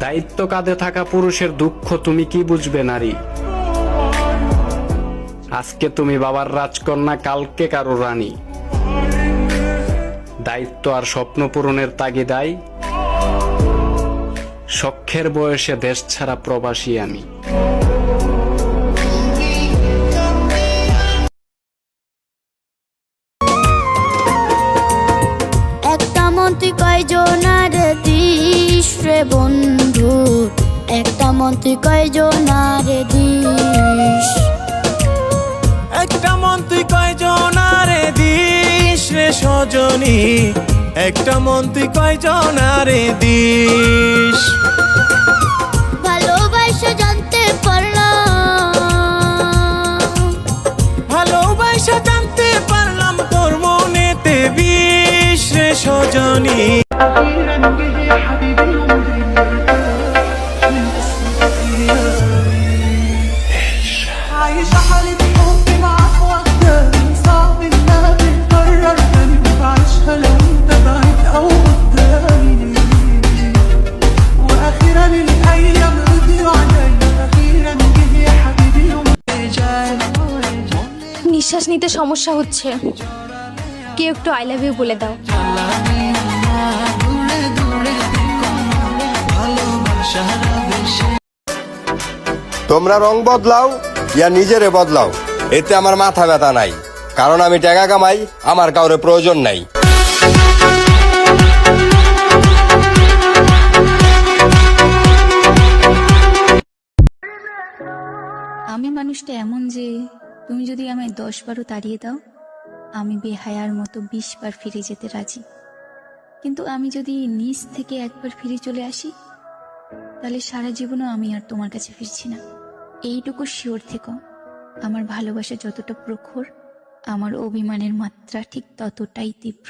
দায়িত্ব কাঁধে থাকা পুরুষের দুঃখ তুমি কি বুঝবে নারী? আজকে তুমি বাবার রাজকন্যা, কালকে কারো রানী। দায়িত্ব আর স্বপ্ন পূরণের তাগিদায় শখের বয়সে দেশ ছাড়া প্রবাসী আমি। একটা মন্ত্রী কয়জনার দিস রে বন্ধু, একটা মন্ত্রী কয়জনার দিস, একটা মন্ত্রী কয়জনার দিস রে সজনী, একটা মন্ত্রী কয়জনার দিস। ভালোবাসা জানতে পারলাম, ভালোবাসা জানতে পারলাম তোর মনেতে বিষ রে সজনী। নিঃশ্বাস নিতে সমস্যা হচ্ছে, কেউ একটু আই লাভ ইউ বলে দাও। তোমরা রং বদলাও ইয়া নিজেরে বদলাও, এতে আমার মাথা ব্যথা নাই, কারণ আমি টাকা কামাই, আমার কাউরে প্রয়োজন নাই। আমি মানুষটা এমন যে তুমি যদি আমায় 10 বারও তাড়িয়ে দাও, আমি বেহায়ার মতো 20 বার ফিরে যেতে রাজি। কিন্তু আমি যদি নিজ থেকে একবার ফিরে চলে আসি, তাহলে সারা জীবনও আমি আর তোমার কাছে ফিরছি না। এইটুকু শিওর থেকো, আমার ভালোবাসা যতটা প্রখর, আমার অভিমানের মাত্রা ঠিক ততটাই তীব্র।